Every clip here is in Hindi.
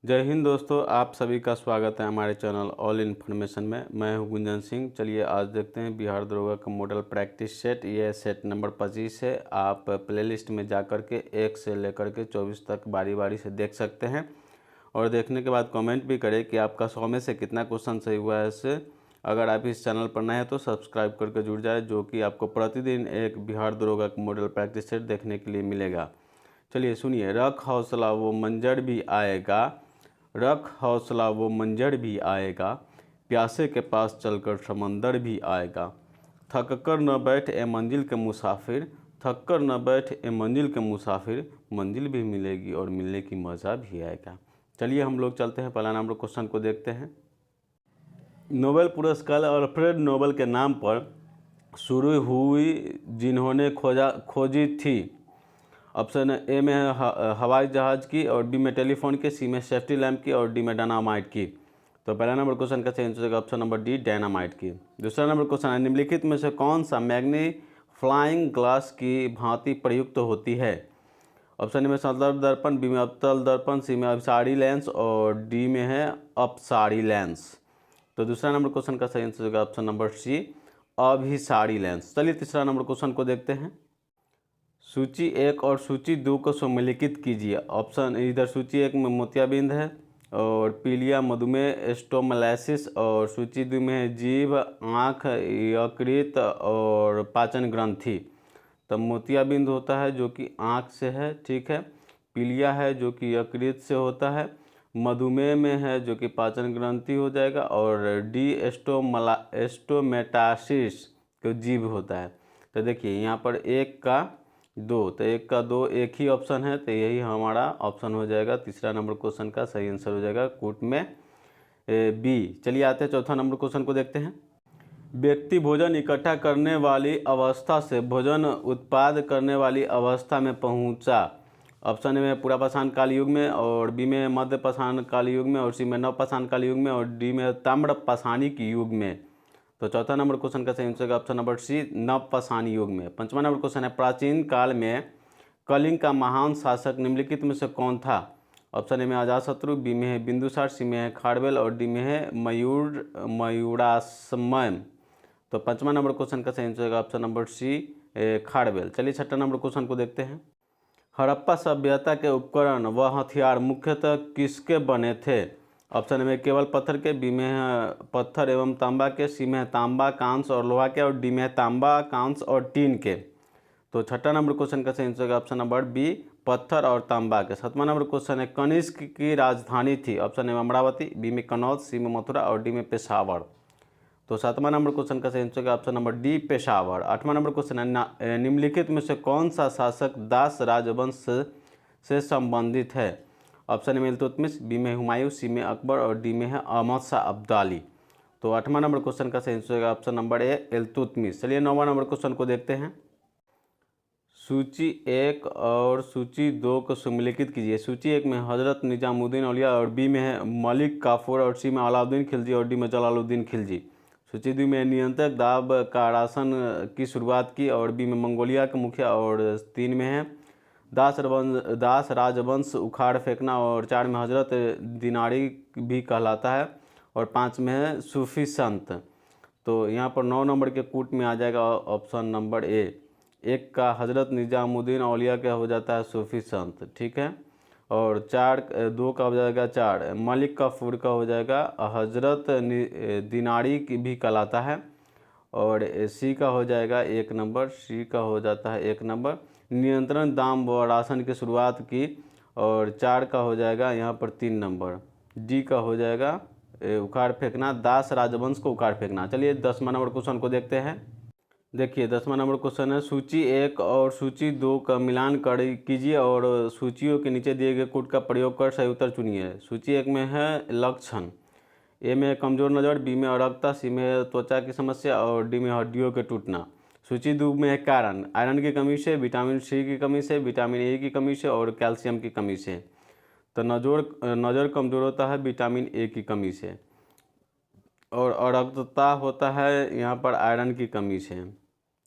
जय हिंद दोस्तों, आप सभी का स्वागत है हमारे चैनल ऑल इन्फॉर्मेशन में। मैं हूं गुंजन सिंह। चलिए आज देखते हैं बिहार दरोगा का मॉडल प्रैक्टिस सेट। ये सेट नंबर 25 है। आप प्लेलिस्ट में जाकर के 1 से लेकर के 24 तक बारी बारी से देख सकते हैं और देखने के बाद कमेंट भी करें कि आपका 100 में से कितना क्वेश्चन सही हुआ है। इससे अगर आप इस चैनल पर नए हैं तो सब्सक्राइब करके जुड़ जाए, जो कि आपको प्रतिदिन एक बिहार दरोगा का मॉडल प्रैक्टिस सेट देखने के लिए मिलेगा। चलिए सुनिए। रख हौसला वो मंजर भी आएगा, रख हौसला वो मंजर भी आएगा, प्यासे के पास चलकर समंदर भी आएगा। थक कर न बैठ ए मंजिल के मुसाफिर, थक कर न बैठ ए मंजिल के मुसाफिर, मंजिल भी मिलेगी और मिलने की मज़ा भी आएगा। चलिए हम लोग चलते हैं, पहला नंबर क्वेश्चन को देखते हैं। नोबेल पुरस्कार अल्फ्रेड नोबेल के नाम पर शुरू हुई जिन्होंने खोजी थी। ऑप्शन ए में है हवाई जहाज़ की, और बी में टेलीफोन की, सी में सेफ्टी लैम्प की, और डी में डायनामाइट की। तो पहला नंबर क्वेश्चन का सही आंसर होगा ऑप्शन नंबर डी, डायनामाइट की। दूसरा नंबर क्वेश्चन है, निम्नलिखित में से कौन सा मैग्नीफ्लाइंग ग्लास की भांति प्रयुक्त होती है। ऑप्शन ए में संदर्भ दर्पण, बी में अवतल दर्पण, सी में अभिसारी लेंस, और डी में है अपसारी लेंस। तो दूसरा नंबर क्वेश्चन का सही आंसर होगा ऑप्शन नंबर सी, अभिसारी लेंस। चलिए तीसरा नंबर क्वेश्चन को देखते हैं। सूची 1 और सूची 2 को सम्मिलित कीजिए। ऑप्शन इधर सूची 1 में मोतियाबिंद है और पीलिया, मधुमेह, स्टोमलाइसिस, और सूची 2 में है जीभ, आँख, यकृत और पाचन ग्रंथि। तब मोतियाबिंद होता है जो कि आँख से है, ठीक है। पीलिया है जो कि यकृत से होता है। मधुमेह में है जो कि पाचन ग्रंथि हो जाएगा, और डी स्टोमेटासिस जो जीभ होता है। तो देखिए यहाँ पर 1 का 2, तो 1 का 2 एक ही ऑप्शन है, तो यही हमारा ऑप्शन हो जाएगा। तीसरा नंबर क्वेश्चन का सही आंसर हो जाएगा कूट में बी। चलिए आते हैं चौथा नंबर क्वेश्चन को देखते हैं। व्यक्ति भोजन इकट्ठा करने वाली अवस्था से भोजन उत्पाद करने वाली अवस्था में पहुंचा। ऑप्शन ए में पूरा पाषाण काल युग में, और बी में मध्य पाषाण काल युग में, और सी में नव पाषाण काल युग में, और डी में ताम्र पाषाणिक युग में। तो चौथा नंबर क्वेश्चन का सही आंसर है ऑप्शन नंबर सी, नव पाषाण युग में। पांचवा नंबर क्वेश्चन है, प्राचीन काल में कलिंग का महान शासक निम्नलिखित में से कौन था। ऑप्शन ए में अजातशत्रु, बी में है बिंदुसार, सी में है खारवेल, और डी में है मयूराश्मय। तो पांचवा नंबर क्वेश्चन का सही आंसर होगा ऑप्शन नंबर सी, खारवेल। चलिए छठा नंबर क्वेश्चन को देखते हैं। हड़प्पा सभ्यता के उपकरण व हथियार मुख्यतः किसके बने थे। ऑप्शन में केवल पत्थर के, बी में है पत्थर एवं तांबा के, सी में है तांबा, कांस और लोहा के, और डी में है तांबा, कांस और टीन के। तो छठा नंबर क्वेश्चन का सही आंसर होगा ऑप्शन नंबर बी, पत्थर और तांबा के। सातवां नंबर क्वेश्चन है, कनिष्क की राजधानी थी। ऑप्शन ए में अमरावती, बी में कनौज, सी में मथुरा, और डी में पेशावर। तो सातवां नंबर क्वेश्चन का सही आंसर होगा ऑप्शन नंबर डी, पेशावर। आठवां नंबर क्वेश्चन है, निम्नलिखित में से कौन सा शासक दास राजवंश से संबंधित है। ऑप्शन ए में इल्तुतमिश, बी में हुमायूं, सी में अकबर, और डी में है अहमद शाह अब्दाली। तो आठवां नंबर क्वेश्चन का सही आंसर होगा ऑप्शन नंबर ए, इल्तुतमिश। चलिए नौवां नंबर क्वेश्चन को देखते हैं। सूची 1 और सूची 2 को सम्मिलित कीजिए। सूची 1 में हजरत निजामुद्दीन औलिया, और बी में है मलिक काफूर, और सी में अलाउद्दीन खिलजी, और डी में जलालुद्दीन खिलजी। सूची 2 में नियंत्रक दाब का राशन की शुरुआत की, और बी में मंगोलिया का मुखिया, और 3 में है दास राजवंश उखाड़ फेंकना, और 4 में हजरत दिनारी भी कहलाता है, और 5 में है सूफी संत। तो यहाँ पर 9 नंबर के कूट में आ जाएगा ऑप्शन नंबर ए। 1 का हजरत निजामुद्दीन औलिया का हो जाता है सूफी संत, ठीक है। और 2 का हो जाएगा 4 मलिक काफूर का हो जाएगा हजरत दिनारी की भी कहलाता है, और सी का हो जाएगा 1 नंबर, सी का हो जाता है 1 नंबर, नियंत्रण दाम व राशन की शुरुआत की, और 4 का हो जाएगा यहाँ पर 3 नंबर, डी का हो जाएगा उखाड़ फेंकना, दास राजवंश को उखाड़ फेंकना। चलिए 10वां नंबर क्वेश्चन को देखते हैं। देखिए 10वां नंबर क्वेश्चन है, सूची 1 और सूची 2 का मिलान कीजिए और सूचियों के नीचे दिए गए कूट का प्रयोग कर सही उत्तर चुनिए। सूची 1 में है लक्षण, ए में कमजोर नज़र, बी में अरक्ता, सी में त्वचा की समस्या, और डी में हड्डियों के टूटना। सूची 2 में है कारण, आयरन की कमी से, विटामिन सी की कमी से, विटामिन ए की कमी से, और कैल्शियम की कमी से। तो नज़र कमज़ोर होता है विटामिन ए की कमी से, और अरक्तता होता है यहाँ पर आयरन की कमी से,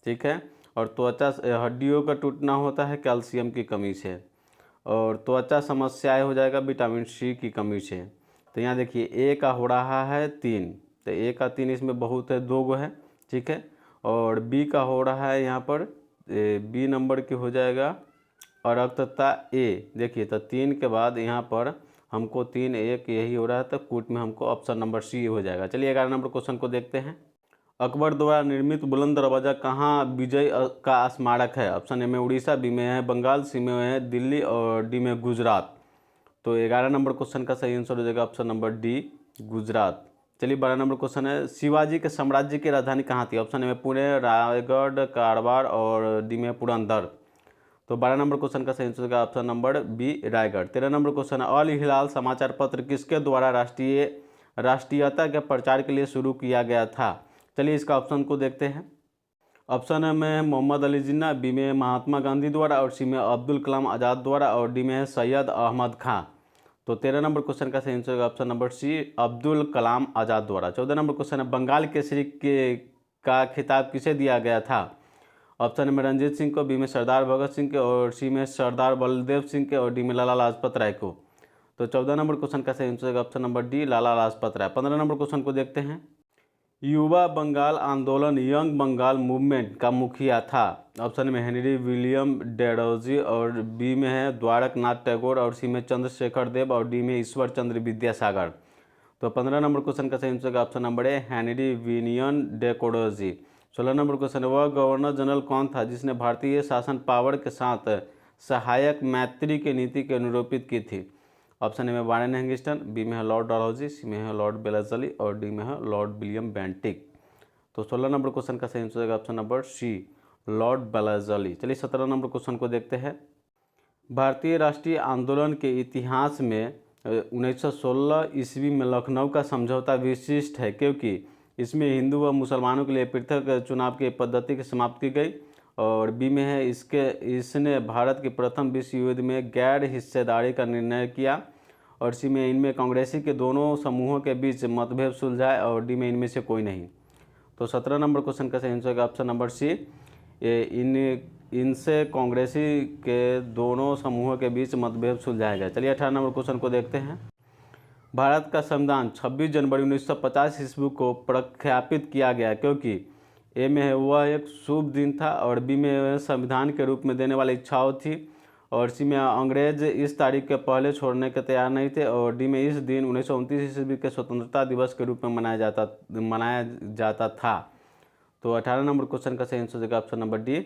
ठीक है। और त्वचा हड्डियों का टूटना होता है कैल्शियम की कमी से, और त्वचा समस्याएं हो जाएगा विटामिन सी की कमी से। तो यहाँ देखिए ए का हो रहा है 3, तो ए का 3 इसमें बहुत है, 2 गो है, ठीक है। और बी का हो रहा है यहाँ पर बी नंबर की हो जाएगा अरक्तता ए, देखिए तो 3 के बाद यहाँ पर हमको 3 1 यही हो रहा है, तो कूट में हमको ऑप्शन नंबर सी हो जाएगा। चलिए 11 नंबर क्वेश्चन को देखते हैं। अकबर द्वारा निर्मित बुलंद दरवाजा कहाँ विजय का स्मारक है? ऑप्शन ए में उड़ीसा, बी में है बंगाल, सी में है दिल्ली और डी में गुजरात। तो 11 नंबर क्वेश्चन का सही आंसर हो जाएगा ऑप्शन नंबर डी गुजरात। चलिए 12 नंबर क्वेश्चन है, शिवाजी के साम्राज्य की राजधानी कहाँ थी? ऑप्शन ए में पुणे, रायगढ़, कारवार और डी में पुरंदर। तो 12 नंबर क्वेश्चन का सही आंसर होगा option number B Raigarh. 13 number question है, अल हिलाल समाचार पत्र किसके द्वारा राष्ट्रीयता के प्रचार के लिए शुरू किया गया था? चलिए इसका ऑप्शन को देखते हैं। ऑप्शन ए में मोहम्मद अली जिन्ना, बी में महात्मा गांधी द्वारा और सी में अब्दुल कलाम आज़ाद द्वारा और डी में है सैयद अहमद खां। तो 13 नंबर क्वेश्चन का सही आंसर होगा ऑप्शन नंबर सी अब्दुल कलाम आज़ाद द्वारा। 14 नंबर क्वेश्चन है, बंगाल केसरी का खिताब किसे दिया गया था? ऑप्शन में रंजीत सिंह को, बी में सरदार भगत सिंह के और सी में सरदार बलदेव सिंह के और डी में लाला लाजपत राय को। तो 14 नंबर क्वेश्चन का सही आंसर होगा option number D Lala Lajpat Rai. 15 number question को देखते हैं। युवा बंगाल आंदोलन यंग बंगाल मूवमेंट का मुखिया था? ऑप्शन में हेनरी विलियम डेरोजी और बी में है द्वारकनाथ टैगोर और सी में चंद्रशेखर देव और डी में ईश्वर चंद्र विद्यासागर। तो 15 नंबर क्वेश्चन का सही आंसर होगा option number A Henry William डेकोडोजी। 16 नंबर क्वेश्चन है, वह गवर्नर जनरल कौन था जिसने भारतीय शासन पावर के साथ सहायक मैत्री की नीति को निरूपित की थी? ऑप्शन ए में वारेन हैंगिस्टन, बी में है लॉर्ड डलहौजी, सी में है लॉर्ड बेलेजली और डी में है लॉर्ड विलियम बेंटिक। तो 16 नंबर क्वेश्चन का सही आंसर होगा ऑप्शन नंबर सी लॉर्ड बेलेजली। चलिए 17 नंबर क्वेश्चन को देखते हैं। भारतीय राष्ट्रीय आंदोलन के इतिहास में 1916 ईस्वी में लखनऊ का समझौता विशिष्ट है क्योंकि इसमें हिंदू व मुसलमानों के लिए पृथक चुनाव की पद्धति की समाप्त की गई। और बी में है इसने भारत के प्रथम विश्व युद्ध में गैर हिस्सेदारी का निर्णय किया। और सी में इनमें कांग्रेसी के दोनों समूहों के बीच मतभेद सुलझाए और डी में इनमें से कोई नहीं। तो 17 नंबर क्वेश्चन का सही आंसर होगा ऑप्शन नंबर सी इनसे कांग्रेसी के दोनों समूहों के बीच मतभेद सुलझाया गया। चलिए 18 नंबर क्वेश्चन को देखते हैं। भारत का संविधान 26 जनवरी 1950 ईस्वी को प्रख्यापित किया गया क्योंकि ए में है वह एक शुभ दिन था और बी में संविधान के रूप में देने वाली इच्छाओं थी और सी में अंग्रेज इस तारीख के पहले छोड़ने के तैयार नहीं थे और डी में इस दिन 1929 ईस्वी के स्वतंत्रता दिवस के रूप में मनाया जाता था। तो 18 नंबर क्वेश्चन का सही आंसर होगा ऑप्शन नंबर डी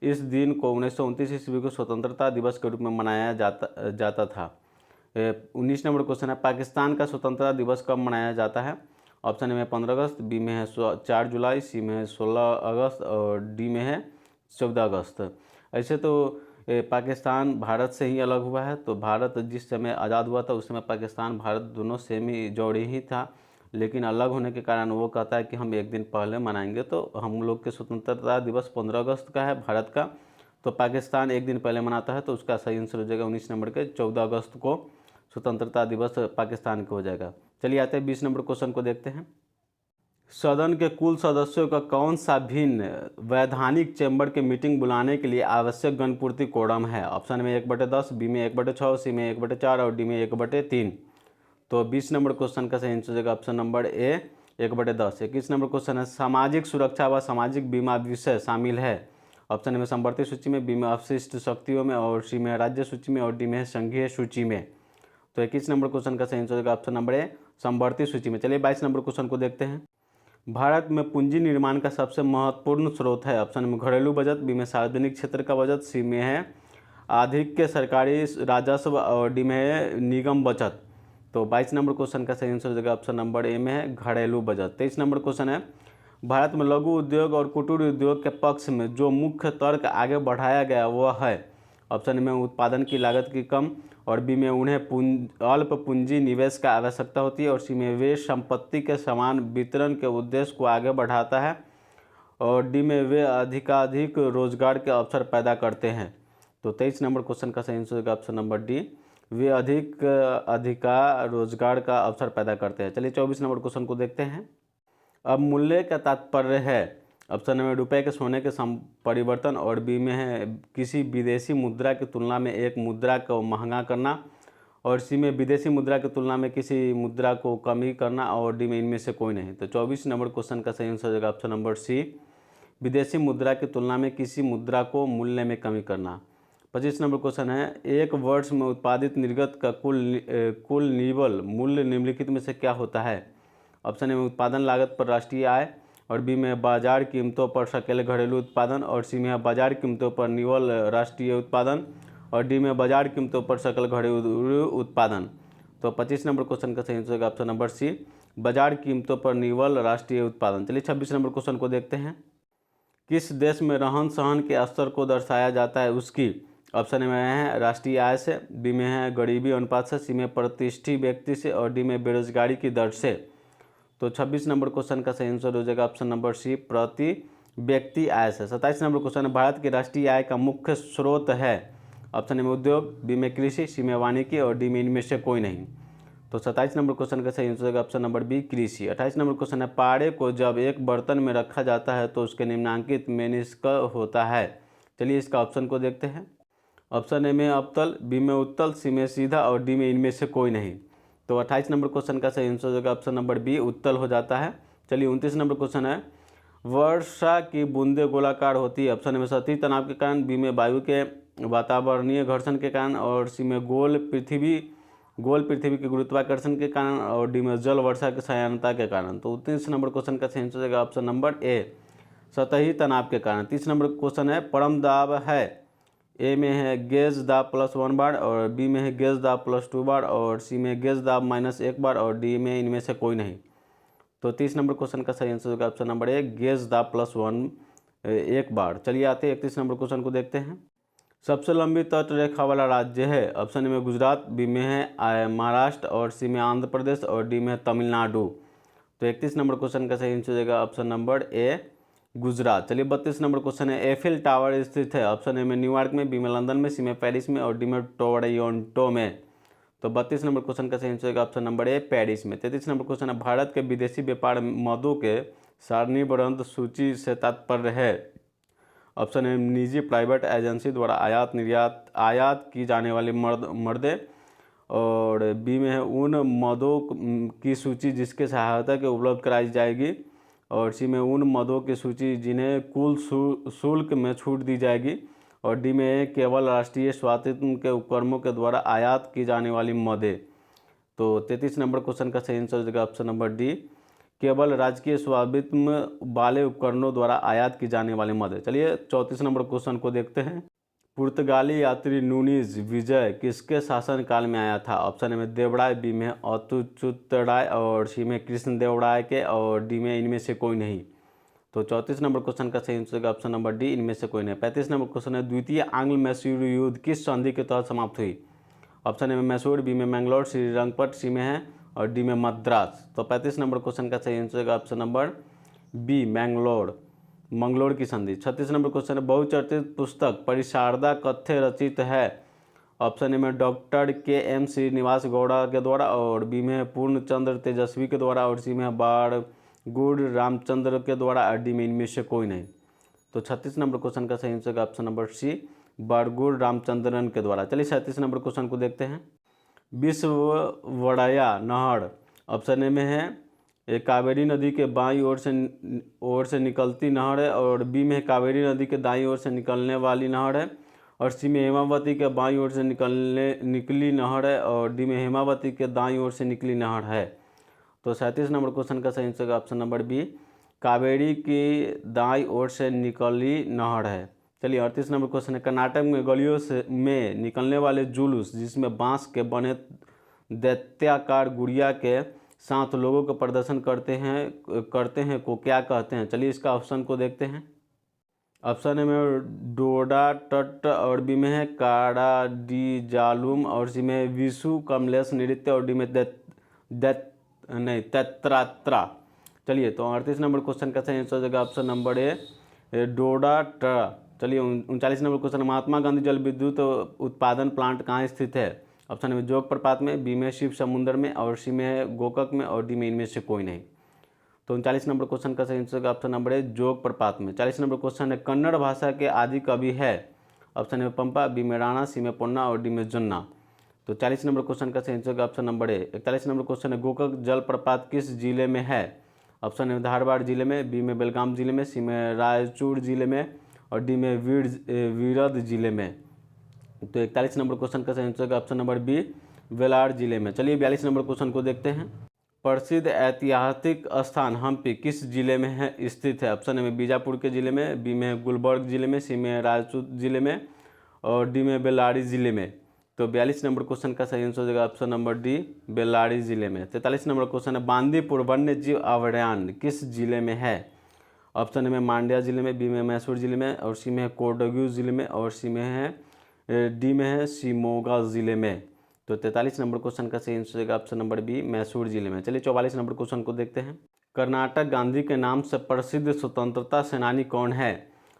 इस दिन को 1929 ईस्वी को स्वतंत्रता दिवस के रूप में मनाया जाता था। 19 नंबर क्वेश्चन है, पाकिस्तान का स्वतंत्रता दिवस कब मनाया जाता है? ऑप्शन ए में 15 अगस्त, बी में है 4 जुलाई, सी में है 16 अगस्त और डी में है 14 अगस्त। ऐसे तो पाकिस्तान भारत से ही अलग हुआ है, तो भारत जिस समय आज़ाद हुआ था उस समय पाकिस्तान भारत दोनों सेम ही जोड़ी ही था, लेकिन अलग होने के कारण वो कहता है कि हम एक दिन पहले मनाएंगे। तो हम लोग के स्वतंत्रता दिवस 15 अगस्त का है भारत का, तो पाकिस्तान एक दिन पहले मनाता है, तो उसका सही आंसर हो जाएगा 19 नंबर के 14 अगस्त को स्वतंत्रता दिवस पाकिस्तान का हो जाएगा। चलिए आते हैं 20 नंबर क्वेश्चन को देखते हैं। सदन के कुल सदस्यों का कौन सा भिन्न वैधानिक चैम्बर के मीटिंग बुलाने के लिए आवश्यक गणपूर्ति कोरम है? ऑप्शन में 1/10, बी में 1/6, सी में 1/4 और डी में 1/3। तो 20 नंबर क्वेश्चन का सही आंसर हो जाएगा ऑप्शन नंबर ए 1/10। 21 नंबर क्वेश्चन है, सामाजिक सुरक्षा व सामाजिक बीमा विषय शामिल है? ऑप्शन में समवर्ती सूची में, बी में अवशिष्ट शक्तियों में और सी में राज्य सूची में और डी में संघीय सूची में। तो 21 नंबर क्वेश्चन का सही आंसर होगा ऑप्शन नंबर ए समवर्ती सूची में। चलिए 22 नंबर क्वेश्चन को देखते हैं। भारत में पूंजी निर्माण का सबसे महत्वपूर्ण स्रोत है? ऑप्शन में घरेलू बजट, बी में सार्वजनिक क्षेत्र का बजट, सी में है अधिक के सरकारी राजस्व और डी में है निगम बचत। तो 22 नंबर क्वेश्चन का सही आंसर हो जाएगा ऑप्शन नंबर ए में है घरेलू बजट। 23 नंबर क्वेश्चन है, भारत में लघु उद्योग और कुटीर उद्योग के पक्ष में जो मुख्य तर्क आगे बढ़ाया गया वह है? ऑप्शन में उत्पादन की लागत की कम और बी में उन्हें अल्प पूंजी निवेश का आवश्यकता होती है और सी में वे संपत्ति के समान वितरण के उद्देश्य को आगे बढ़ाता है और डी में वे अधिकाधिक रोजगार के अवसर पैदा करते हैं। तो 23 नंबर क्वेश्चन का सही आंसर होगा ऑप्शन नंबर डी वे अधिका रोजगार का अवसर पैदा करते हैं। चलिए 24 नंबर क्वेश्चन को देखते हैं। अब मूल्य का तात्पर्य है ऑप्शन ए में रुपए के सोने के परिवर्तन, और बी में है किसी विदेशी मुद्रा की तुलना में एक मुद्रा को महंगा करना, और सी में विदेशी मुद्रा की तुलना में किसी मुद्रा को कमी करना, और डी में इनमें से कोई नहीं। तो 24 नंबर क्वेश्चन का सही आंसर हो जाएगा ऑप्शन नंबर सी, विदेशी मुद्रा की तुलना में किसी मुद्रा को मूल्य में कमी करना। 25 नंबर क्वेश्चन है, एक वर्ष में उत्पादित निर्गत का कुल निवल मूल्य निम्नलिखित में से क्या होता है। ऑप्शन ए में उत्पादन लागत पर राष्ट्रीय आय, और बी में बाजार कीमतों पर सकल घरेलू उत्पादन, और सी में बाजार कीमतों पर निवल राष्ट्रीय उत्पादन, और डी में बाजार कीमतों पर सकल घरेलू उत्पादन। तो 25 नंबर क्वेश्चन का सही आंसर होगा ऑप्शन नंबर सी, बाजार कीमतों पर निवल राष्ट्रीय उत्पादन। चलिए 26 नंबर क्वेश्चन को देखते हैं। किस देश में रहन सहन के स्तर को दर्शाया जाता है उसकी। ऑप्शन ए में है राष्ट्रीय आय से, बी में है गरीबी अनुपात से, सी में प्रतिष्ठित व्यक्ति से, और डी में बेरोजगारी की दर से। तो 26 नंबर क्वेश्चन का सही आंसर हो जाएगा ऑप्शन नंबर सी, प्रति व्यक्ति आय से। 27 नंबर क्वेश्चन है, भारत की राष्ट्रीय आय का मुख्य स्रोत है। ऑप्शन ए में उद्योग, बी में कृषि, सी में वानिकी, और डी में इनमें से कोई नहीं। तो 27 नंबर क्वेश्चन का सही आंसर होगा ऑप्शन नंबर बी, कृषि। 28 नंबर क्वेश्चन है, पाड़े को जब एक बर्तन में रखा जाता है तो उसके निम्नांकित मेनिस्क होता है। चलिए इसका ऑप्शन को देखते हैं। ऑप्शन ए में अवतल, बी में उत्तल, सी में सीधा, और डी में इनमें से कोई नहीं। तो 28 नंबर क्वेश्चन का सही आंसर होगा ऑप्शन नंबर बी, उत्तल हो जाता है। चलिए 29 नंबर क्वेश्चन है, वर्षा की बूंदें गोलाकार होती है। ऑप्शन ए में सतही तनाव के कारण, बी में वायु के वातावरणीय घर्षण के कारण, और सी में गोल पृथ्वी के गुरुत्वाकर्षण के कारण, और डी में जल वर्षा की सहायता के कारण। तो 29 नंबर क्वेश्चन का सही आंसर होगा ऑप्शन नंबर ए, सतही तनाव के कारण। 30 नंबर क्वेश्चन है, परम दाब है। ए में है गेज दाब +1 बार, और बी में है गेज दाब +2 बार, और सी में गेज दाब -1 बार, और डी में इनमें से कोई नहीं। तो 30 नंबर क्वेश्चन का सही आंसर होगा ऑप्शन नंबर ए, गेज दाब +1 बार। चलिए आते हैं 31 नंबर क्वेश्चन को देखते हैं। सबसे लंबी तट रेखा वाला राज्य है। ऑप्शन ए में गुजरात, बी में है महाराष्ट्र, और सी में आंध्र प्रदेश, और डी में है तमिलनाडु। तो 31 नंबर क्वेश्चन का सही आंसर होगा ऑप्शन नंबर ए, गुजरात। चलिए 32 नंबर क्वेश्चन है, एफिल टावर स्थित है। ऑप्शन ए में न्यूयॉर्क में, बी में लंदन में, सी में पेरिस में, और डी में टोरंटो में। तो 32 नंबर क्वेश्चन का सही आंसर होगा ऑप्शन नंबर ए, पेरिस में। 33 नंबर क्वेश्चन है, भारत के विदेशी व्यापार मदों के सारणीबद्ध सूची से तात्पर्य है। ऑप्शन ए निजी प्राइवेट एजेंसी द्वारा आयात की जाने वाली मददें, और बी में है उन मदों की सूची जिसके सहायता के उपलब्ध कराई जाएगी, और सी में उन मदों की सूची जिन्हें कुल शुल्क में छूट दी जाएगी, और डी में केवल राष्ट्रीय स्वामित्व के उपक्रमों के द्वारा आयात की जाने वाली मदें। तो 33 नंबर क्वेश्चन का सही आंसर हो जाएगा ऑप्शन नंबर डी, केवल राजकीय स्वामित्व वाले उपकरणों द्वारा आयात की जाने वाली मदें। चलिए 34 नंबर क्वेश्चन को देखते हैं। पुर्तगाली यात्री नूनीज विजय किसके शासनकाल में आया था। ऑप्शन ए में देवराय, बी में अतुचुतराय, और सी में कृष्णदेवराय के, और डी में इनमें से कोई नहीं। तो 34 नंबर क्वेश्चन का सही आंसर ऑप्शन नंबर डी, इनमें से कोई नहीं। 35 नंबर क्वेश्चन है, द्वितीय आंग्ल मैसूर युद्ध किस संधि के तहत समाप्त हुई। ऑप्शन ए में मैसूर, बी में मैंगलोर, श्रीरंगपट्ट, सी में है, और डी में मद्रास। तो 35 नंबर क्वेश्चन का सही answer option number B, Mangalore की संधि। 36 नंबर क्वेश्चन है, बहुचर्चित पुस्तक परिशारदा कथ्य रचित है। ऑप्शन ए में डॉक्टर के.एम. श्रीनिवास गौड़ा के द्वारा, और बी में पूर्णचंद्र तेजस्वी के द्वारा, और सी में बाड़गुड़ रामचंद्र के द्वारा, और डी में इनमें से कोई नहीं। तो 36 नंबर क्वेश्चन का सही आंसर ऑप्शन नंबर सी, बाड़गुड़ रामचंद्रन के द्वारा। चलिए 37 नंबर क्वेश्चन को देखते हैं। विश्ववड़ैया नहर ऑप्शन ए में है, एक कावेरी नदी के बाईं ओर से निकलती नहर है, और बी में कावेरी नदी के दाईं ओर से निकलने वाली नहर है, और सी में हेमावती के बाईं ओर से निकली नहर है, और डी में हेमावती के दाईं ओर से निकली नहर है। तो 37 नंबर क्वेश्चन का सही answer option number B, Kaveri की दाईं ओर से निकली नहर है। चलिए 38 नंबर क्वेश्चन है, कर्नाटक में गलियों में निकलने वाले जुलूस जिसमें बांस के बने दैत्याकार गुड़िया के साथ लोगों को प्रदर्शन करते हैं को क्या कहते हैं। चलिए इसका ऑप्शन को देखते हैं। ऑप्शन ए में डोडा टट, और बी में है काडाडीजालुम, और सी में विशु कमलेश नृत्य, और डी में तैत्रात्रा। चलिए तो 38 नंबर क्वेश्चन का सही आंसर हो जाएगा ऑप्शन नंबर ए, डोडा ट। चलिए 39 नंबर क्वेश्चन, महात्मा गांधी जल विद्युत उत्पादन प्लांट कहाँ स्थित है। ऑप्शन में जोग प्रपात में, बी में शिव समुद्र में, और सी में है गोकक में, और डी में इनमें से कोई नहीं। तो 39 नंबर क्वेश्चन का सही आंसर होगा ऑप्शन नंबर ए जोग प्रपात में। 40 नंबर क्वेश्चन है कन्नड़ भाषा के आदि कवि है। ऑप्शन ए में पंपा, बी में राणा, सी में पोन्ना और डी में जुन्ना। तो 40 नंबर क्वेश्चन का सही आंसर होगा ऑप्शन नंबर ए। 41 नंबर क्वेश्चन है गोकाक जलप्रपात किस जिले में है। ऑप्शन ए धारवाड़ जिले में, बी में बेलगाम जिले में, सी में रायचूर जिले में और डी में वीरद जिले में। तो 41 नंबर क्वेश्चन का सही आंसर होगा ऑप्शन नंबर बी वेलार जिले में। चलिए 42 नंबर क्वेश्चन को देखते हैं। प्रसिद्ध ऐतिहासिक स्थान हम्पी किस जिले में है स्थित है। ऑप्शन ए में बीजापुर के जिले में, बी में गुलबर्ग जिले में, सी में रायचूर जिले में और डी में बेल्लारी जिले में। तो 42 नंबर क्वेश्चन का सही आंसर हो जाएगा ऑप्शन नंबर डी बेल्लारी जिले में। 43 नंबर क्वेश्चन है बांदीपुर वन्य जीव अभयारण्य किस जिले में है। ऑप्शन ए में मांड्या जिले में, बी में मैसूर जिले में और सी में है कोडगू जिले में और सी में है डी में है शिमोगा जिले में। तो 43 नंबर क्वेश्चन का सही आंसर होगा ऑप्शन नंबर बी मैसूर जिले में। चलिए 44 नंबर क्वेश्चन को देखते हैं। कर्नाटक गांधी के नाम से प्रसिद्ध स्वतंत्रता सेनानी कौन है।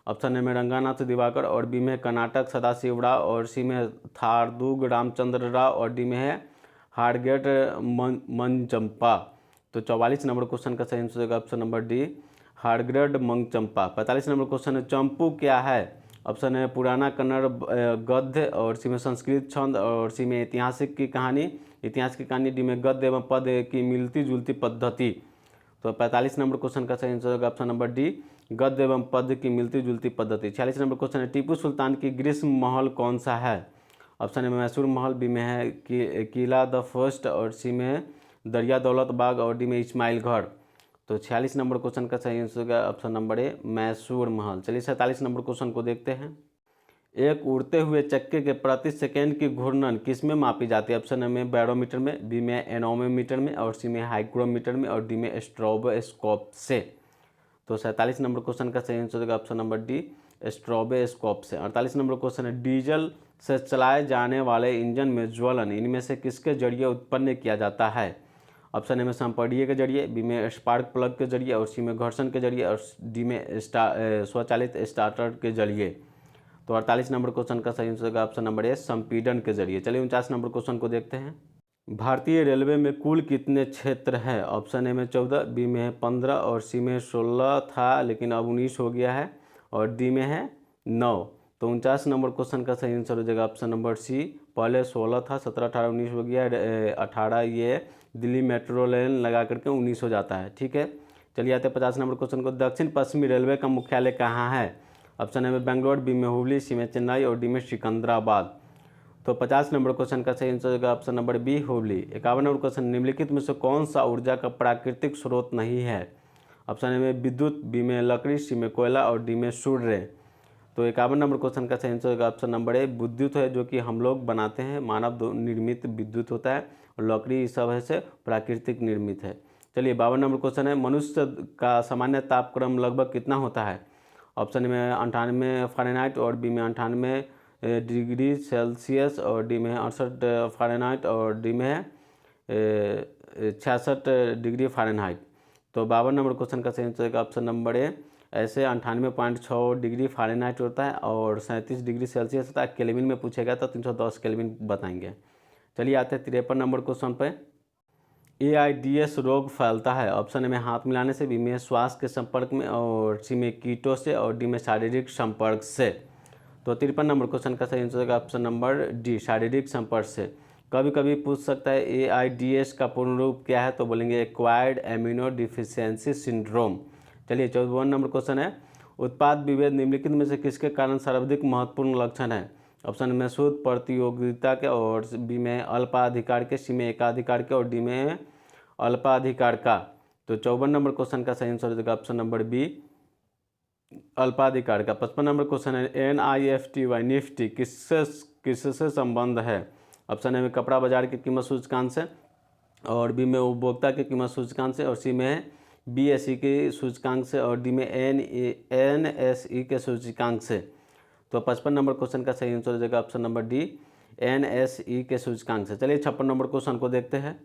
ऑप्शन ए में रंगानाथ दिवाकर और बी में कर्नाटक सदाशिव राव और सी में थारदूग रामचंद्र राव और डी में है हार्डगेट मंचंपा। तो 44 नंबर क्वेश्चन का सही आंसर होगा ऑप्शन नंबर डी हार्डगेट मंचंपा। 45 नंबर क्वेश्चन है चंपू क्या है। ऑप्शन है पुराना कन्नड़ गद्य और सी में संस्कृत छंद और सी में ऐतिहासिक की कहानी, इतिहास की कहानी, डी में गद्य एवं पद की मिलती जुलती पद्धति। तो 45 नंबर क्वेश्चन का सही आंसर होगा ऑप्शन नंबर डी गद्य एवं पद की मिलती जुलती पद्धति। 46 नंबर क्वेश्चन है टीपू सुल्तान की ग्रीष्म महल कौन सा है। ऑप्शन ए में मैसूर महल, बी में है किला द फर्स्ट और सी में है दरिया दौलत बाग और डी में इस्माइल गढ़। तो 46 नंबर क्वेश्चन का सही आंसर होगा ऑप्शन नंबर ए मैसूर महल। चलिए 47 नंबर क्वेश्चन को देखते हैं। एक उड़ते हुए चक्के के प्रति सेकेंड की घूर्णन किस में मापी जाती है। ऑप्शन ए में बैरोमीटर में, बी में एनोमीटर में और सी में हाइग्रोमीटर में और डी में स्ट्रोबोस्कोप से। तो 47 नंबर क्वेश्चन का सही आंसर होगा ऑप्शन नंबर डी स्ट्रोबोस्कोप से। 48 नंबर क्वेश्चन है डीजल से चलाए जाने वाले इंजन में ज्वलन इनमें से किसके जरिए उत्पन्न किया जाता है। ऑप्शन ए में संपीड़िय के जरिए, बी में स्पार्क प्लग के जरिए और सी में घर्षण के जरिए और डी में स्वचालित स्टार्टर के जरिए। तो 48 नंबर क्वेश्चन का सही आंसर होगा ऑप्शन नंबर ए संपीड़न के जरिए। चलिए 49 नंबर क्वेश्चन को देखते हैं। भारतीय रेलवे में कुल कितने क्षेत्र हैं। ऑप्शन ए में 14, बी में है 15 और सी में 16 था लेकिन अब 19 हो गया है और डी में है 9। तो 49 नंबर क्वेश्चन का सही आंसर हो जाएगा ऑप्शन नंबर सी पहले 16 था, 17, 18, 19 हो गया, 18 ये दिल्ली मेट्रो रेल लगा करके 19 हो जाता है। ठीक है, चलिए आते हैं 50 नंबर क्वेश्चन को। दक्षिण पश्चिमी रेलवे का मुख्यालय कहाँ है। ऑप्शन ए में बेंगलोर, बी में हुबली, सी में चेन्नई और डी में सिकंदराबाद। तो 50 नंबर क्वेश्चन का सही आंसर होगा option number B Hubli. 51 number question निम्नलिखित में से कौन सा ऊर्जा का प्राकृतिक स्रोत नहीं है। ऑप्शन ए में विद्युत, बी में लकड़ी, सी में कोयला और डी में सूर्य। तो 51 नंबर क्वेश्चन का सही आंसर होगा ऑप्शन नंबर ए विद्युत है, जो कि हम लोग बनाते हैं, मानव निर्मित विद्युत होता है और लकड़ी ये सब है से प्राकृतिक निर्मित है। चलिए 52 नंबर क्वेश्चन है मनुष्य का सामान्य तापक्रम लगभग कितना होता है। ऑप्शन में 98 फ़ारेनहाइट और बी में 98 डिग्री सेल्सियस और डी में 68 फ़ारेनहाइट और डी में 66 डिग्री फ़ारेनहाइट। तो 52 नंबर क्वेश्चन का सही आंसर होगा ऑप्शन नंबर ए ऐसे 98.6 डिग्री फ़ारेनहाइट होता है और 37 डिग्री सेल्सियस होता है। केल्विन में पूछेगा तो 310 केल्विन बताएंगे। चलिए आते हैं 53 नंबर क्वेश्चन पे। AIDS रोग फैलता है। ऑप्शन ए में हाथ मिलाने से, बी में श्वास के संपर्क में और सी में कीटों से और डी में शारीरिक संपर्क से। तो 53 नंबर क्वेश्चन का सही आंसर होगा ऑप्शन नंबर डी शारीरिक संपर्क से। कभी कभी पूछ सकता है AIDS का पूर्ण रूप क्या है, तो बोलेंगे एक्वायर्ड एमिनो डिफिशियंसी सिंड्रोम। चलिए 54 नंबर क्वेश्चन है उत्पाद विभेद निम्नलिखित में से किसके कारण सर्वाधिक महत्वपूर्ण लक्षण है। ऑप्शन में शुद्ध प्रतियोगिता के और बी में अल्पाधिकार के, सी में एकाधिकार के और डी में अल्पाधिकार का। तो 54 नंबर क्वेश्चन का सही आंसर हो जाएगा ऑप्शन नंबर बी अल्पाधिकार का। 55 नंबर क्वेश्चन है निफ्टी किससे संबंध है। ऑप्शन ए में कपड़ा बाजार की कीमत सूचकांक से और बी में उपभोक्ता की कीमत सूचकांक से और सी में BSE के सूचकांक से और डी में NSE के सूचकांक से। तो 55 नंबर क्वेश्चन का सही आंसर हो जाएगा ऑप्शन नंबर डी NSE के सूचकांक से। चलिए 56 नंबर क्वेश्चन को देखते हैं।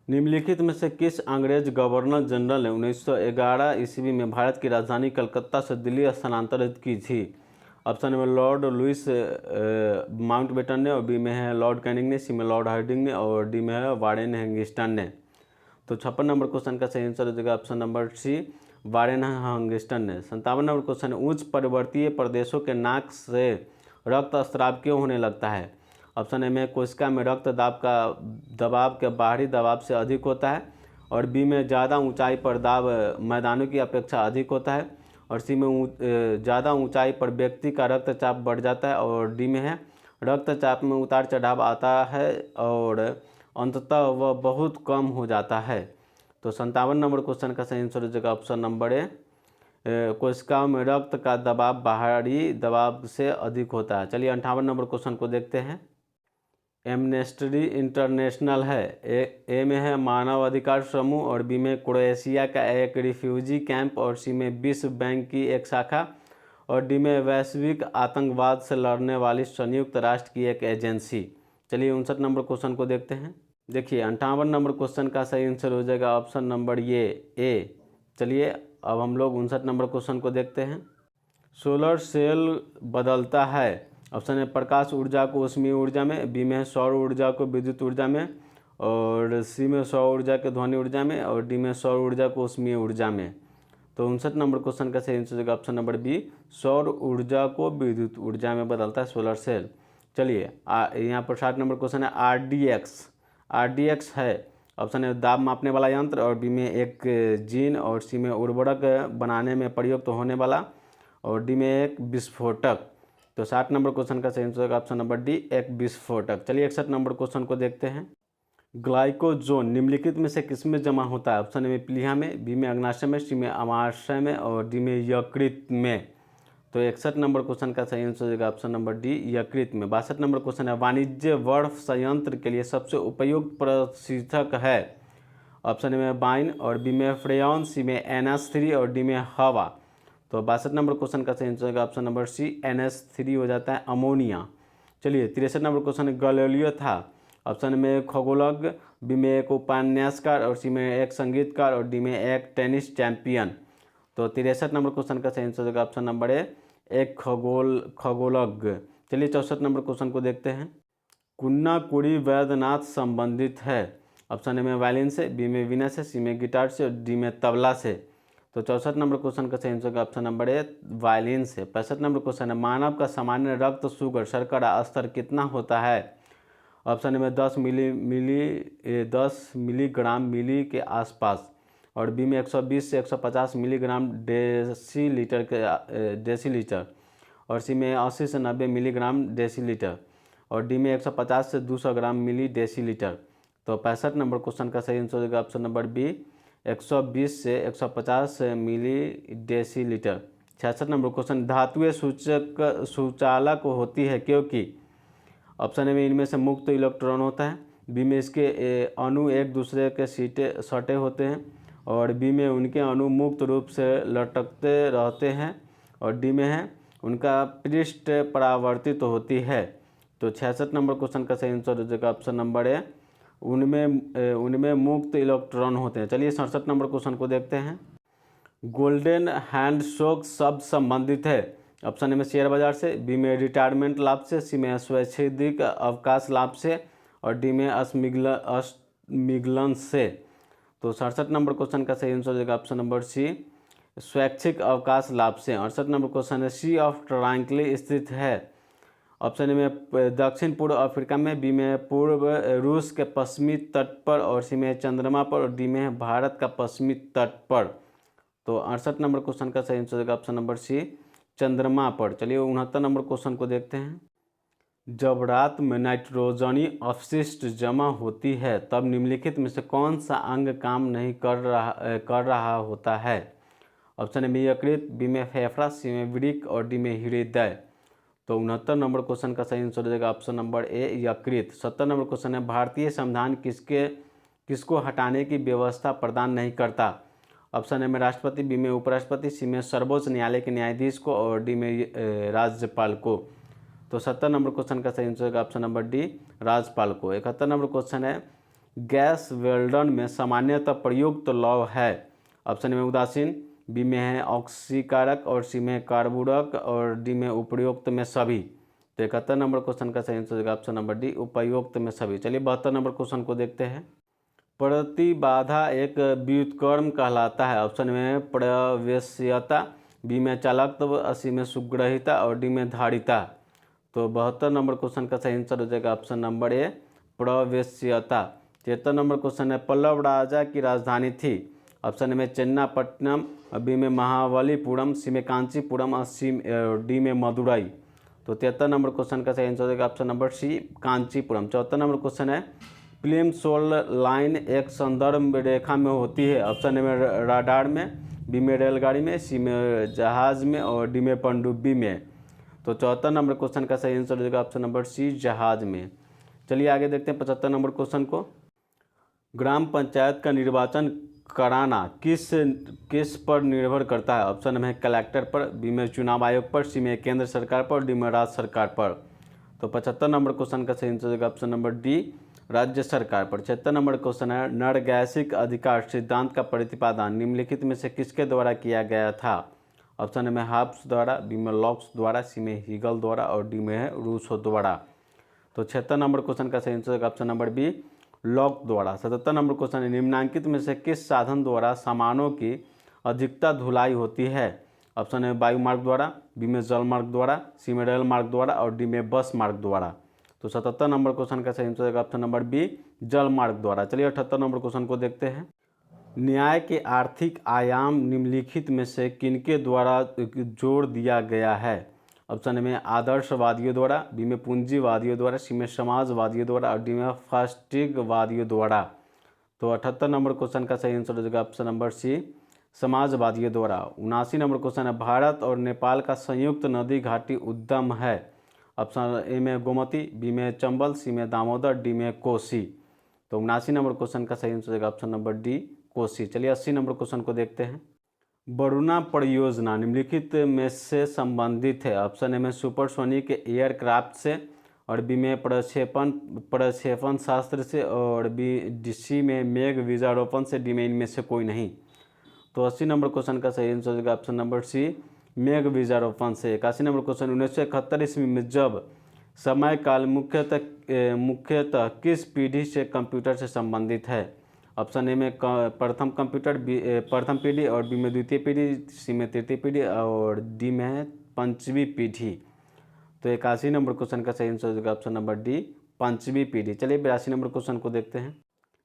निम्नलिखित में से किस अंग्रेज गवर्नर जनरल ने 1911 ईस्वी में भारत की राजधानी कलकत्ता से दिल्ली स्थानांतरित की थी। ऑप्शन में लॉर्ड लुइस माउंटबेटन ने और बी में है लॉर्ड कैनिंग ने, सी में लॉर्ड हार्डिंग ने और डी में है वारेन हेंगिस्टन ने। तो 56 नंबर क्वेश्चन का सही आंसर हो जाएगा ऑप्शन नंबर सी, वारेन हंगिस्टन ने। 57 नंबर क्वेश्चन है, उच्च पर्वतीय प्रदेशों के नाक से रक्त स्राव क्यों होने लगता है? ऑप्शन ए में कोशिका में रक्त दबाव के बाहरी दबाव से अधिक होता है, और बी में ज़्यादा ऊंचाई पर दाब मैदानों की अपेक्षा अधिक होता है, और सी में ज़्यादा ऊंचाई पर व्यक्ति का रक्तचाप बढ़ जाता है, और डी में है रक्तचाप में उतार चढ़ाव आता है और अंततः वह बहुत कम हो जाता है। तो 57 नंबर क्वेश्चन का सही आंसर हो जाएगा ऑप्शन नंबर ए, कोशिकाओं में रक्त का दबाव बाहरी दबाव से अधिक होता है। चलिए 58 नंबर क्वेश्चन को देखते हैं। एमनेस्टी इंटरनेशनल है, ए में है मानव अधिकार समूह, और बी में क्रोएशिया का एक रिफ्यूजी कैंप, और सी में विश्व बैंक की एक शाखा, और डी में वैश्विक आतंकवाद से लड़ने वाली संयुक्त राष्ट्र की एक एजेंसी। चलिए 59 नंबर क्वेश्चन को देखते हैं। देखिए 58 नंबर क्वेश्चन का सही आंसर हो जाएगा ऑप्शन नंबर ये ए। चलिए अब हम लोग 59 नंबर क्वेश्चन को देखते हैं। सोलर सेल बदलता है, ऑप्शन है प्रकाश ऊर्जा को ऊष्मीय ऊर्जा में, बी में है सौर ऊर्जा को विद्युत ऊर्जा में, और सी में सौर ऊर्जा के ध्वनि ऊर्जा में, और डी में सौर ऊर्जा को ऊष्मीय ऊर्जा में। तो 59 नंबर क्वेश्चन का सही आंसर होगा ऑप्शन नंबर बी, सौर ऊर्जा को विद्युत ऊर्जा में बदलता है सोलर सेल। चलिए यहाँ पर 60 नंबर क्वेश्चन है आरडीएक्स है, ऑप्शन है दाब मापने वाला यंत्र, और बी में एक जीन, और सी में उर्वरक बनाने में प्रयुक्त होने वाला, और डी में एक विस्फोटक। तो 60 नंबर क्वेश्चन का सही आंसर होगा ऑप्शन नंबर डी, एक विस्फोटक। चलिए 61 नंबर क्वेश्चन को देखते हैं। ग्लाइकोजोन निम्नलिखित में से किसमें जमा होता है? ऑप्शन ए में प्लीहा में, बी में अग्नाशय में, सी में अमाशय में, और डी में यकृत में। तो 61 नंबर क्वेश्चन का सही आंसर होगा ऑप्शन नंबर डी, यकृत में। 62 नंबर क्वेश्चन है, वाणिज्य बर्फ संयंत्र के लिए सबसे उपयुक्त प्रशीतक है? ऑप्शन ए में बाइन, और बी में फ्रेयॉन, सी में NH3, और डी में हवा। तो 62 नंबर क्वेश्चन का सही आंसर होगा ऑप्शन नंबर सी, NH3 हो जाता है अमोनिया। चलिए 63 नंबर क्वेश्चन गैलीलियो था, ऑप्शन में खगोलज्ञ, बी में एक उपन्यासकार, और सी में एक संगीतकार, और डी में एक टेनिस चैंपियन। तो 63 नंबर क्वेश्चन का सही आंसर होगा ऑप्शन नंबर ए, एक खगोलज्ञ। चलिए 64 नंबर क्वेश्चन को देखते हैं। कुन्नाकुड़ी वैद्यनाथ संबंधित है? ऑप्शन ए में वायलिन से, बी में वीणा से, सी में गिटार से, और डी में तबला से। तो 64 नंबर क्वेश्चन का सही आंसर होगा ऑप्शन नंबर ए, वायलिन से। 65 नंबर क्वेश्चन है, मानव का सामान्य रक्त शुगर शर्करा स्तर कितना होता है? ऑप्शन ए में 10 मिलीग्राम मिली के आसपास, और बी में 120 से 150 मिलीग्राम डेसीलीटर, और सी में 80 से 90 मिलीग्राम डेसीलीटर, और डी में 150 से 200 ग्राम मिली डेसीलीटर। तो 65 नंबर क्वेश्चन का सही आंसर होगा ऑप्शन नंबर बी, 120 से 150 मिली डेसीलीटर। 66 नंबर क्वेश्चन, धातुएं सूचालक होती है क्योंकि? ऑप्शन ए में इनमें से मुक्त इलेक्ट्रॉन होता है, बी में इसके अणु एक दूसरे के सटे होते हैं, और बी में उनके अणु मुक्त रूप से लटकते रहते हैं, और डी में है उनका पृष्ठ परावर्तित होती है। तो 66 नंबर क्वेश्चन का सही आंसर हो जाएगा ऑप्शन नंबर ए, उनमें मुक्त इलेक्ट्रॉन होते हैं। चलिए 67 नंबर क्वेश्चन को देखते हैं। गोल्डन हैंडशेक शब्द संबंधित है? ऑप्शन ए में शेयर बाजार से, बी में रिटायरमेंट लाभ से, सी में स्वैच्छिक अवकाश लाभ से, और डी में अस्मिगलन से। तो 67 नंबर क्वेश्चन का सही आंसर हो जाएगा ऑप्शन नंबर सी, स्वैच्छिक अवकाश लाभ से। 68 नंबर क्वेश्चन है, सी ऑफ ट्रायंगल स्थित है? ऑप्शन ए में दक्षिण पूर्व अफ्रीका में, बी में पूर्व रूस के पश्चिमी तट पर, और सी में चंद्रमा पर, और डी में है भारत का पश्चिमी तट पर। तो 68 नंबर क्वेश्चन का सही आंसर होगा ऑप्शन नंबर सी, चंद्रमा पर। चलिए 69 नंबर क्वेश्चन को देखते हैं। जब रात में नाइट्रोजनी अपशिष्ट जमा होती है तब निम्नलिखित में से कौन सा अंग काम नहीं कर रहा होता है? ऑप्शन ए में यकृत, बी में फेफड़ा, सी में वृक्क, और डी में हृदय। तो 69 नंबर क्वेश्चन का सही आंसर हो जाएगा ऑप्शन नंबर ए, यकृत। 70 नंबर क्वेश्चन है, भारतीय संविधान किसको हटाने की व्यवस्था प्रदान नहीं करता? ऑप्शन ए में राष्ट्रपति, बी में उपराष्ट्रपति, सी में सर्वोच्च न्यायालय के न्यायाधीश को, और डी में राज्यपाल को। तो 70 नंबर क्वेश्चन का सही आंसर होगा ऑप्शन नंबर डी, राज्यपाल को। 71 नंबर क्वेश्चन है, गैस वेल्डन में सामान्यतः प्रयुक्त लौह है? ऑप्शन ए में उदासीन, बी में है ऑक्सीकारक, और सी में कार्बुरक, और डी में उपयुक्त में सभी। तो 71 नंबर क्वेश्चन का सही आंसर होगा ऑप्शन नंबर डी, उपयुक्त में सभी। चलिए 72 नंबर क्वेश्चन को देखते हैं। प्रतिबाधा एक व्युत्क्रम कहलाता है। ऑप्शन में प्रवेश्यता, बी में चालकत्व, सी में सुग्रहिता और डी में धारिता। तो 72 नंबर क्वेश्चन का सही आंसर हो जाएगा ऑप्शन नंबर ए, प्रवेश्यता। 73 नंबर क्वेश्चन है, पल्लव राजा की राजधानी थी। ऑप्शन में चेन्नापट्टनम, बी में महाबलीपुरम, सी में कांचीपुरम और डी में मदुरई। तो 73 नंबर क्वेश्चन का सही आंसर हो जाएगा option number C, Kanchipuram. 74 number question है, फिल्म सोल लाइन एक संदर्भ रेखा में होती है। ऑप्शन में राडार में, बी में रेलगाड़ी में, सी में जहाज में और डी में पनडुब्बी में। तो 74 नंबर क्वेश्चन का सही आंसर हो जाएगा ऑप्शन नंबर सी, जहाज में। चलिए आगे देखते हैं 75 नंबर क्वेश्चन को। ग्राम पंचायत का निर्वाचन कराना किस पर निर्भर करता है। ऑप्शन में कलेक्टर पर, बी में चुनाव आयोग पर, सी में केंद्र सरकार पर, डी में राज्य सरकार पर। तो 75 नंबर क्वेश्चन का सही आंसर हो जाएगा ऑप्शन नंबर डी, राज्य सरकार पर। 76 नंबर क्वेश्चन है, नरगैसिक अधिकार सिद्धांत का प्रतिपादन निम्नलिखित में से किसके द्वारा किया गया था। ऑप्शन में हाब्स द्वारा, बी में लॉक्स द्वारा, सी में हीगल द्वारा और डी में है रूसो द्वारा। तो 76 नंबर क्वेश्चन का सही आंसर होगा ऑप्शन नंबर बी, लॉक द्वारा। 77 नंबर क्वेश्चन है, निम्नलिखित में से किस साधन द्वारा सामानों की अधिकता धुलाई होती है। ऑप्शन है वायु मार्ग द्वारा, बी में जल मार्ग द्वारा, सी में रेल मार्ग द्वारा और डी में बस मार्ग द्वारा। तो 77 नंबर क्वेश्चन का सही आंसर होगा ऑप्शन नंबर बी, जल मार्ग द्वारा। चलिए 78 नंबर क्वेश्चन को देखते हैं। न्याय के आर्थिक आयाम निम्नलिखित में से किनके द्वारा जोड़ दिया गया है। ऑप्शन में आदर्शवादियों द्वारा, बी में पूंजीवादियों द्वारा, सी में समाजवादियों द्वारा और डी में फास्टिगवादियों द्वारा। तो 78 नंबर क्वेश्चन का सही आंसर हो जाएगा ऑप्शन नंबर सी, समाजवादियों द्वारा। 79 नंबर क्वेश्चन है, भारत और नेपाल का संयुक्त नदी घाटी उद्गम है। ऑप्शन ए में गोमती, बी में चंबल, सी में दामोदर, डी में कोसी। तो 79 नंबर क्वेश्चन का सही आंसर हो जाएगा ऑप्शन नंबर डी, कोसी। चलिए 80 नंबर क्वेश्चन को देखते हैं। वरुणा परियोजना निम्नलिखित में से संबंधित है। ऑप्शन ए में सुपरसोनिक एयरक्राफ्ट से और बी में प्रक्षेपण शास्त्र से और बी सी में मेघ बीजारोपण से, डी में इनमें से कोई नहीं। तो 80 नंबर क्वेश्चन का सही आंसर होगा ऑप्शन नंबर सी, मेघ बीजारोपण से। 81 नंबर क्वेश्चन, 1971 ईस्वी में जब समय काल मुख्यतः किस पीढ़ी से कंप्यूटर से संबंधित है। ऑप्शन ए में प्रथम कंप्यूटर, बी प्रथम पीढ़ी और बी में द्वितीय पीढ़ी, सी में तृतीय पीढ़ी और डी में है पंचवीं पीढ़ी। तो 81 नंबर क्वेश्चन का सही आंसर होगा ऑप्शन नंबर डी, पंचवीं पीढ़ी। चलिए 82 नंबर क्वेश्चन को देखते हैं।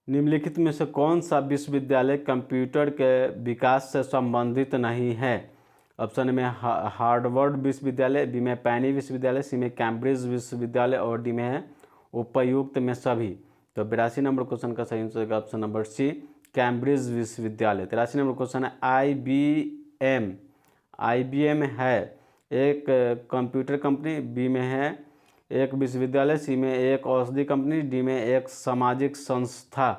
निम्नलिखित में से कौन सा विश्वविद्यालय कंप्यूटर के विकास से संबंधित नहीं है। ऑप्शन में हार्वर्ड विश्वविद्यालय, बी में पैनी विश्वविद्यालय, सी में कैम्ब्रिज विश्वविद्यालय और डी में है उपयुक्त में सभी। तो 82 नंबर क्वेश्चन का सही आंसर होगा ऑप्शन नंबर सी, कैम्ब्रिज विश्वविद्यालय। 83 नंबर क्वेश्चन है, IBM है एक कंप्यूटर कंपनी, बी में है एक विश्वविद्यालय, सी में एक औषधि कंपनी, डी में एक सामाजिक संस्था।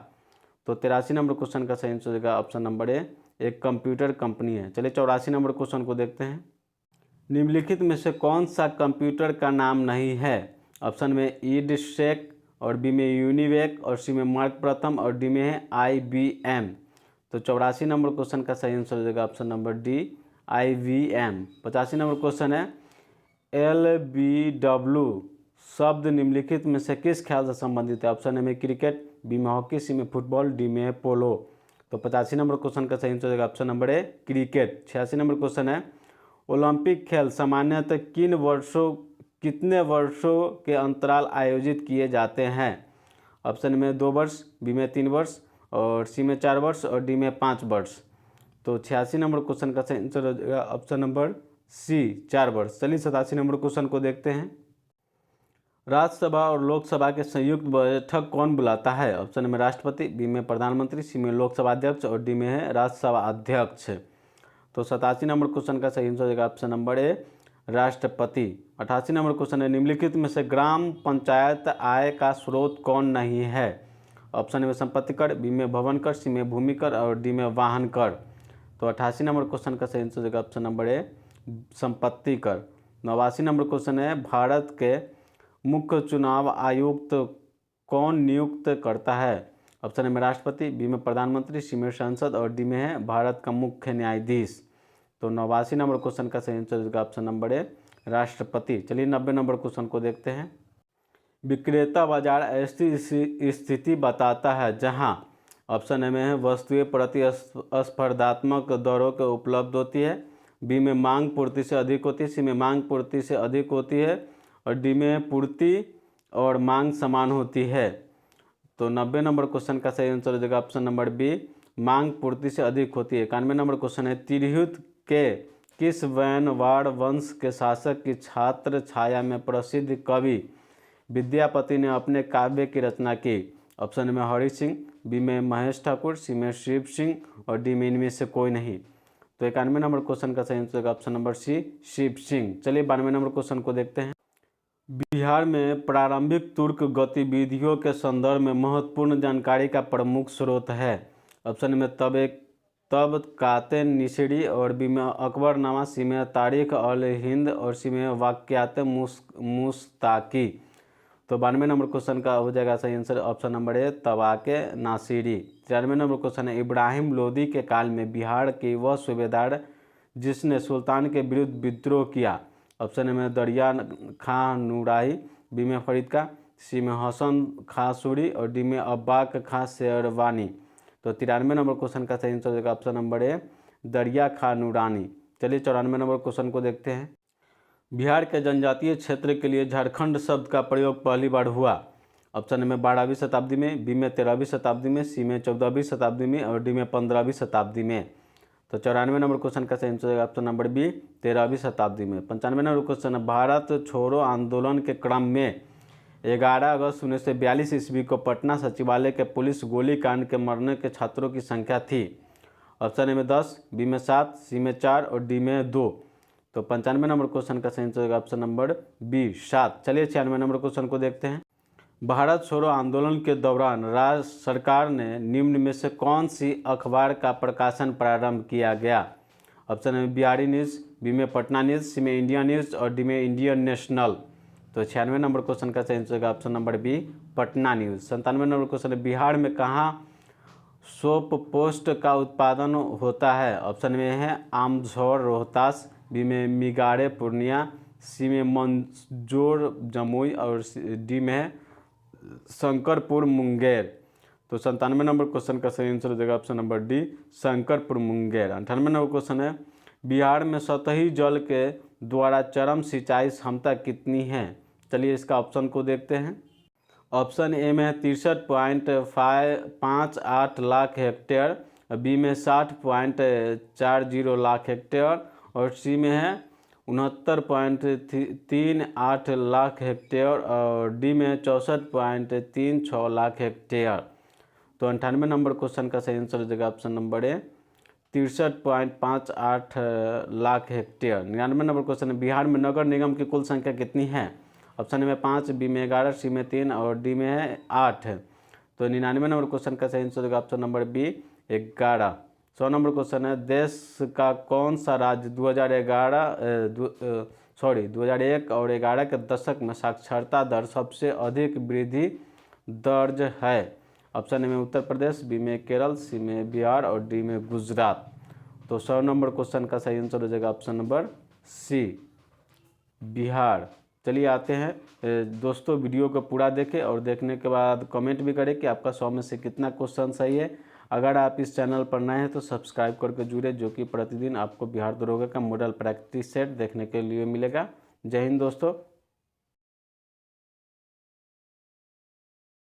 तो 83 नंबर क्वेश्चन का सही आंसर होगा ऑप्शन नंबर ए, एक कंप्यूटर कंपनी है। चलिए 84 नंबर क्वेश्चन को देखते हैं। निम्नलिखित में से कौन सा कंप्यूटर का नाम नहीं है। ऑप्शन में ईडसेक और बी में यूनिवेक और सी में मार्क प्रथम और डी में है IBM। तो 84 नंबर क्वेश्चन का सही आंसर हो जाएगा option number D, IBM। 85 number question है, LBW शब्द निम्नलिखित में से किस खेल से संबंधित है। ऑप्शन ए में क्रिकेट, बी में हॉकी, सी में फुटबॉल, डी में पोलो। तो 85 नंबर क्वेश्चन का सही आंसर हो जाएगा ऑप्शन नंबर ए, क्रिकेट। 86 नंबर क्वेश्चन है, ओलंपिक खेल सामान्यतः कितने वर्षों के अंतराल आयोजित किए जाते हैं। ऑप्शन में 2 वर्ष, बी में 3 वर्ष और सी में 4 वर्ष और डी में 5 वर्ष। तो 86 नंबर क्वेश्चन का सही आंसर हो जाएगा ऑप्शन नंबर सी, 4 वर्ष। चलिए 87 नंबर क्वेश्चन को देखते हैं। राज्यसभा और लोकसभा के संयुक्त बैठक कौन बुलाता है। ऑप्शन में राष्ट्रपति, बी में प्रधानमंत्री, सी में लोकसभा अध्यक्ष और डी में है राज्यसभा अध्यक्ष। तो 87 नंबर क्वेश्चन का सही आंसर हो जाएगा ऑप्शन नंबर ए, राष्ट्रपति। 88 नंबर क्वेश्चन है, निम्नलिखित में से ग्राम पंचायत आय का स्रोत कौन नहीं है। ऑप्शन में संपत्ति कर, बी में भवन कर, सी में भूमि कर और डी में वाहन कर। तो 88 नंबर क्वेश्चन का सही आंसर हो जाएगा ऑप्शन नंबर ए, संपत्ति कर। 89 नंबर क्वेश्चन है, भारत के मुख्य चुनाव आयुक्त कौन नियुक्त करता है। ऑप्शन में राष्ट्रपति, बी में प्रधानमंत्री, सी में संसद और डी में है भारत का मुख्य न्यायाधीश। तो 89 नंबर क्वेश्चन का सही आंसर होगा ऑप्शन नंबर ए, राष्ट्रपति। चलिए 90 नंबर क्वेश्चन को देखते हैं। विक्रेता बाजार ऐसी स्थिति बताता है जहां ऑप्शन ए में है वस्तुएं प्रतिस्पर्धात्मक दरों के उपलब्ध होती है, बी में मांग पूर्ति से अधिक होती है, सी में मांग पूर्ति से अधिक होती है और डी में पूर्ति और मांग समान होती है। तो 90 नंबर क्वेश्चन का सही आंसर हो जाएगा ऑप्शन नंबर बी, मांग पूर्ति से अधिक होती है। 91 नंबर क्वेश्चन है तिरहुत के किस वैनवाड़ वंश के शासक की छात्र छाया में प्रसिद्ध कवि विद्यापति ने अपने काव्य की रचना की? ऑप्शन में हरि सिंह, बी में महेश ठाकुर, सी में शिव सिंह और डी में इनमें से कोई नहीं। तो 91 नंबर क्वेश्चन का सही आंसर होगा option number C, Shiv Singh. चलिए 92 नंबर क्वेश्चन को देखते हैं। बिहार में प्रारंभिक तुर्क गतिविधियों के संदर्भ में महत्वपूर्ण जानकारी का प्रमुख स्रोत है। ऑप्शन में तबकाते निसरी और बी में अकबरनामा, सी में तारीख अल हिंद और सी में वाक़यात मुस्ताकी। तो 92 नंबर क्वेश्चन का हो जाएगा सही answer option number A, Tabaqat Nasiri. 93 number question है इब्राहिम लोदी के काल में बिहार के वह सूबेदार जिसने सुल्तान के विरुद्ध विद्रोह किया? ऑप्शन ए में दरिया खां नूराही, बी में फरीद का, सी में हसन खां सूरी और डी में अब्बाक खां शेरवानी। तो 93 नंबर क्वेश्चन का सही आंसर हो जाएगा ऑप्शन नंबर ए, दरिया खां नूरानी। चलिए 94 नंबर क्वेश्चन को देखते हैं। बिहार के जनजातीय क्षेत्र के लिए झारखंड शब्द का प्रयोग पहली बार हुआ? ऑप्शन में 12वीं शताब्दी में, बी में 13वीं शताब्दी में, सी में 14वीं शताब्दी में और डी में 15वीं शताब्दी में। तो 94 नंबर क्वेश्चन का सही आंसर ऑप्शन नंबर बी, 13वीं शताब्दी में। 95 नंबर क्वेश्चन है भारत छोड़ो आंदोलन के क्रम में 11 अगस्त 1942 ईस्वी को पटना सचिवालय के पुलिस गोलीकांड के मरने के छात्रों की संख्या थी? ऑप्शन ए में 10, बी में 7, सी में 4 और डी में 2। तो 95 नंबर क्वेश्चन का सही आंसर होगा ऑप्शन नंबर बी, 7। चलिए 96 नंबर क्वेश्चन को देखते हैं। भारत छोड़ो आंदोलन के दौरान राज्य सरकार ने निम्न में से कौन सी अखबार का प्रकाशन प्रारंभ किया गया? ऑप्शन में बिहारी न्यूज़, बी में पटना न्यूज़, सी में इंडिया न्यूज़ और डी में इंडियन नेशनल। तो 96 नंबर क्वेश्चन का सही आंसर होगा option number B, Patna news. 97 number question है बिहार में कहाँ सोप पोस्ट का उत्पादन होता है? ऑप्शन में है आमझौर रोहतास, बी में मिगाड़े पूर्णिया, सी में मंजोर जमुई और डी में है शंकरपुर मुंगेर। तो 97 नंबर क्वेश्चन का सही आंसर हो जाएगा option number D, Shankarpur Munger. 98 number question है बिहार में सतही जल के द्वारा चरम सिंचाई क्षमता कितनी है? चलिए इसका ऑप्शन को देखते हैं। ऑप्शन ए में है 63.58 लाख हेक्टेयर, बी में 60.40 लाख हेक्टेयर और सी में है 69.38 लाख हेक्टेयर और डी में 64.36 लाख हेक्टेयर। तो 98 नंबर क्वेश्चन का सही आंसर हो जाएगा ऑप्शन नंबर ए, 63.58 लाख हेक्टेयर। 99 नंबर क्वेश्चन है बिहार में नगर निगम की कुल संख्या कितनी है? ऑप्शन में 5, बी में 11, सी में 3 और डी में है 8। तो 99 नंबर क्वेश्चन का सही आंसर होगा option number B, 11। 100 number question है देश का कौन सा राज्य 2001 और 11 के दशक में साक्षरता दर सबसे अधिक वृद्धि दर्ज है? ऑप्शन ए में उत्तर प्रदेश, बी में केरल, सी में बिहार और डी में गुजरात। तो 100 नंबर क्वेश्चन का सही आंसर हो जाएगा ऑप्शन नंबर सी, बिहार। चलिए आते हैं दोस्तों, वीडियो को पूरा देखें और देखने के बाद कमेंट भी करें कि आपका 100 में से कितना क्वेश्चन सही है। अगर आप इस चैनल पर नए हैं तो सब्सक्राइब करके जुड़े, जो कि प्रतिदिन आपको बिहार दरोगा का मॉडल प्रैक्टिस सेट देखने के लिए मिलेगा। जय हिंद दोस्तों।